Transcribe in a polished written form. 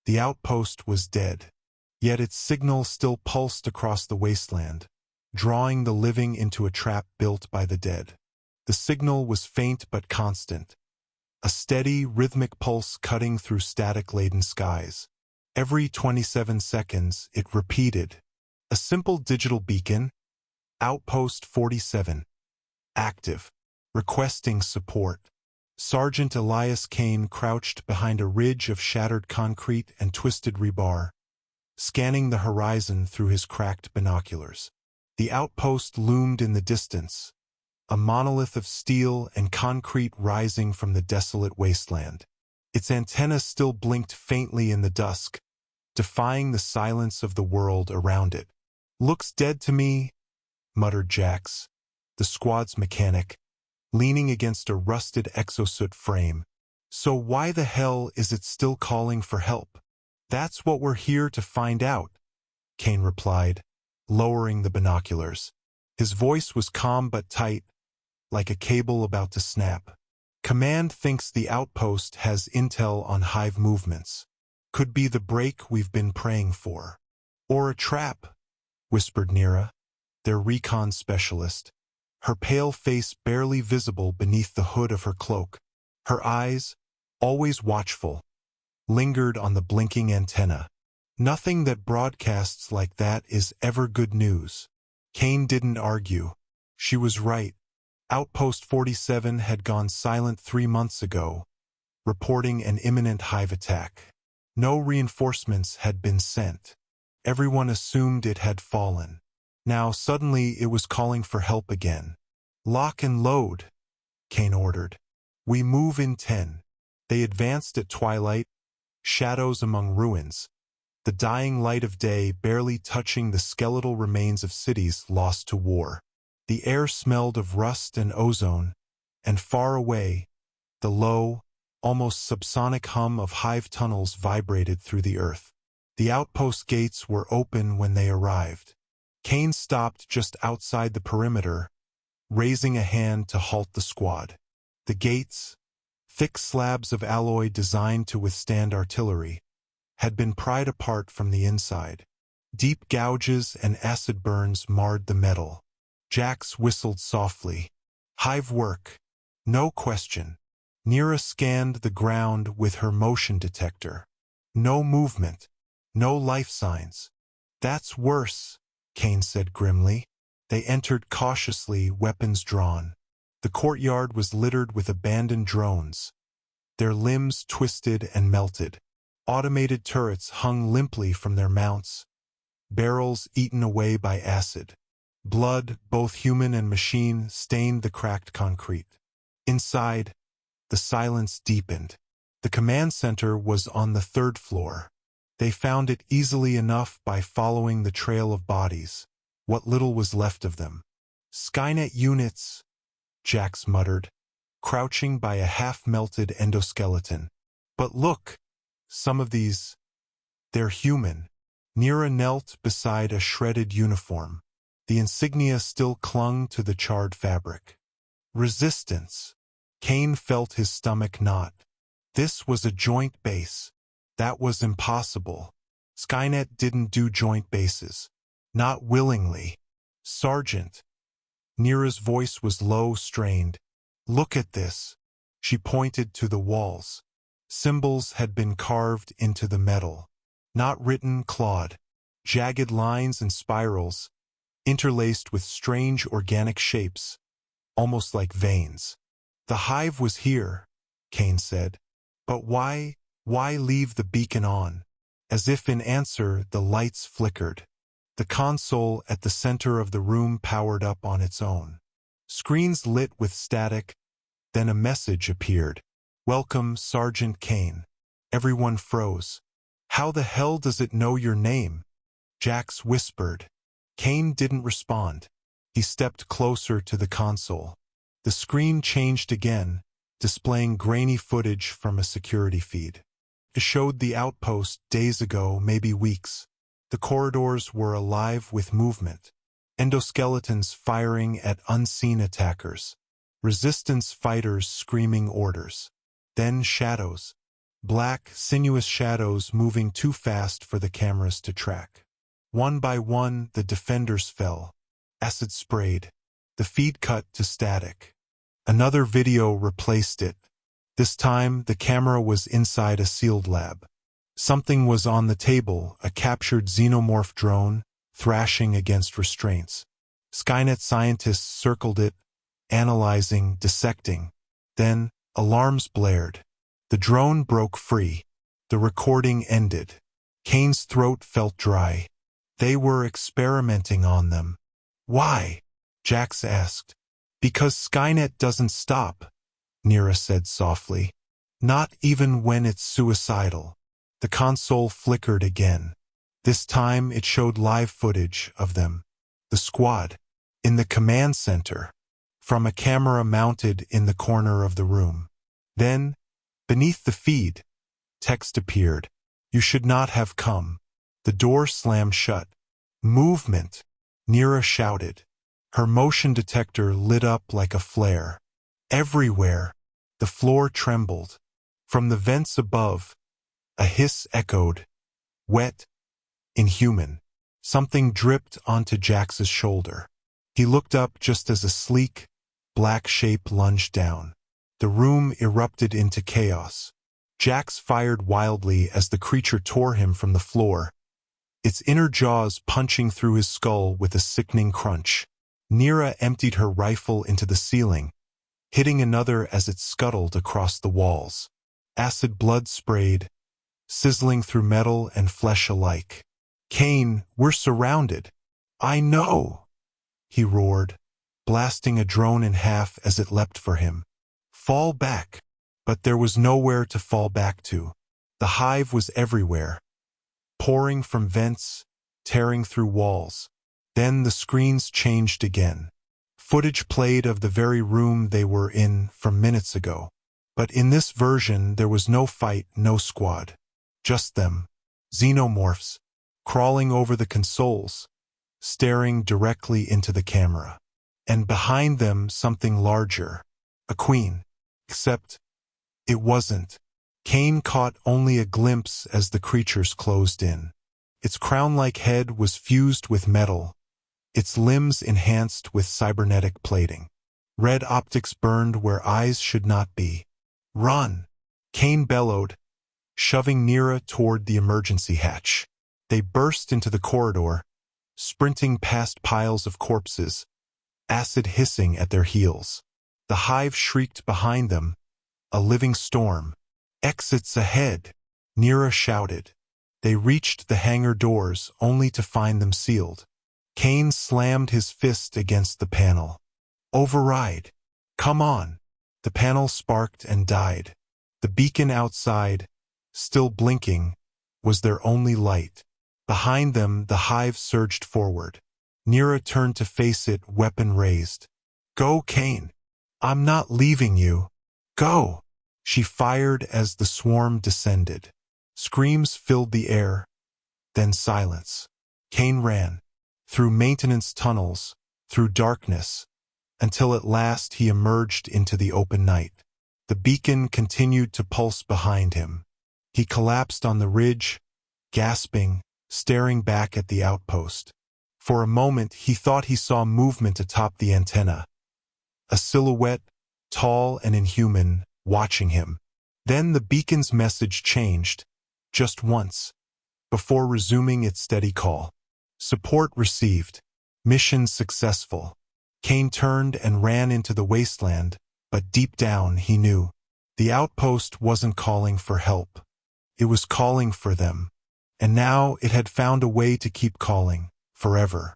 The outpost was dead, yet its signal still pulsed across the wasteland, drawing the living into a trap built by the dead. The signal was faint but constant, a steady, rhythmic pulse cutting through static-laden skies. Every 27 seconds, it repeated. A simple digital beacon, Outpost 47, active, requesting support. Sergeant Elias Kane crouched behind a ridge of shattered concrete and twisted rebar, scanning the horizon through his cracked binoculars. The outpost loomed in the distance, a monolith of steel and concrete rising from the desolate wasteland. Its antenna still blinked faintly in the dusk, defying the silence of the world around it. "Looks dead to me," muttered Jax, the squad's mechanic, leaning against a rusted exosuit frame. "So why the hell is it still calling for help?" "That's what we're here to find out," Kane replied, lowering the binoculars. His voice was calm but tight, like a cable about to snap. "Command thinks the outpost has intel on Hive movements. Could be the break we've been praying for." "Or a trap," whispered Nira, their recon specialist, her pale face barely visible beneath the hood of her cloak. Her eyes, always watchful, lingered on the blinking antenna. "Nothing that broadcasts like that is ever good news." Kane didn't argue. She was right. Outpost 47 had gone silent 3 months ago, reporting an imminent Hive attack. No reinforcements had been sent. Everyone assumed it had fallen. Now suddenly it was calling for help again. "Lock and load," Kane ordered. "We move in 10. They advanced at twilight, shadows among ruins, the dying light of day barely touching the skeletal remains of cities lost to war. The air smelled of rust and ozone, and far away, the low, almost subsonic hum of Hive tunnels vibrated through the earth. The outpost gates were open when they arrived. Kane stopped just outside the perimeter, raising a hand to halt the squad. The gates, thick slabs of alloy designed to withstand artillery, had been pried apart from the inside. Deep gouges and acid burns marred the metal. Jax whistled softly. "Hive work, no question." Nira scanned the ground with her motion detector. No movement, no life signs. "That's worse," Kane said grimly. They entered cautiously, weapons drawn. The courtyard was littered with abandoned drones, their limbs twisted and melted. Automated turrets hung limply from their mounts, barrels eaten away by acid. Blood, both human and machine, stained the cracked concrete. Inside, the silence deepened. The command center was on the 3rd floor. They found it easily enough by following the trail of bodies, what little was left of them. "Skynet units," Jax muttered, crouching by a half-melted endoskeleton. "But look, some of these, they're human." Nira knelt beside a shredded uniform. The insignia still clung to the charred fabric. "Resistance." Kane felt his stomach knot. This was a joint base. That was impossible. Skynet didn't do joint bases. Not willingly. "Sergeant." Nira's voice was low, strained. "Look at this." She pointed to the walls. Symbols had been carved into the metal. Not written, clawed. Jagged lines and spirals, interlaced with strange organic shapes, almost like veins. "The Hive was here," Kane said. "But why leave the beacon on?" As if in answer, the lights flickered. The console at the center of the room powered up on its own. Screens lit with static, then a message appeared. "Welcome, Sergeant Kane." Everyone froze. "How the hell does it know your name?" Jax whispered. Kane didn't respond. He stepped closer to the console. The screen changed again, displaying grainy footage from a security feed. It showed the outpost days ago, maybe weeks. The corridors were alive with movement. Endoskeletons firing at unseen attackers. Resistance fighters screaming orders. Then shadows. black, sinuous shadows moving too fast for the cameras to track. One by one, the defenders fell. Acid sprayed. The feed cut to static. Another video replaced it. This time, the camera was inside a sealed lab. Something was on the table, a captured xenomorph drone, thrashing against restraints. Skynet scientists circled it, analyzing, dissecting. Then, alarms blared. The drone broke free. The recording ended. Kane's throat felt dry. They were experimenting on them. Why? Jax asked. Because Skynet doesn't stop, Nira said softly. Not even when it's suicidal. The console flickered again. This time it showed live footage of them. The squad. In the command center. From a camera mounted in the corner of the room. Then, beneath the feed, text appeared. You should not have come. The door slammed shut. Movement, Nira shouted. Her motion detector lit up like a flare. Everywhere, the floor trembled. From the vents above, a hiss echoed. Wet, inhuman. Something dripped onto Jax's shoulder. He looked up just as a sleek, black shape lunged down. The room erupted into chaos. Jax fired wildly as the creature tore him from the floor, its inner jaws punching through his skull with a sickening crunch. Nira emptied her rifle into the ceiling, hitting another as it scuttled across the walls. Acid blood sprayed, sizzling through metal and flesh alike. Kane, we're surrounded. I know, he roared, blasting a drone in half as it leapt for him. Fall back. But there was nowhere to fall back to. The hive was everywhere, pouring from vents, tearing through walls. Then the screens changed again. Footage played of the very room they were in from minutes ago. But in this version there was no fight, no squad. Just them. Xenomorphs, crawling over the consoles, staring directly into the camera. And behind them something larger. A queen. Except, it wasn't. Kane caught only a glimpse as the creatures closed in. Its crown-like head was fused with metal, its limbs enhanced with cybernetic plating. Red optics burned where eyes should not be. Run! Kane bellowed, shoving Nira toward the emergency hatch. They burst into the corridor, sprinting past piles of corpses, acid hissing at their heels. The hive shrieked behind them, a living storm. Exits ahead, Nira shouted. They reached the hangar doors only to find them sealed. Kane slammed his fist against the panel. Override. Come on. The panel sparked and died. The beacon outside, still blinking, was their only light. Behind them, the hive surged forward. Nira turned to face it, weapon raised. Go, Kane. I'm not leaving you. Go. She fired as the swarm descended. Screams filled the air, then silence. Kane ran, through maintenance tunnels, through darkness, until at last he emerged into the open night. The beacon continued to pulse behind him. He collapsed on the ridge, gasping, staring back at the outpost. For a moment he thought he saw movement atop the antenna. A silhouette, tall and inhuman, watching him. Then the beacon's message changed, just once, before resuming its steady call. Support received. Mission successful. Kane turned and ran into the wasteland, but deep down he knew. The outpost wasn't calling for help. It was calling for them. And now it had found a way to keep calling, forever.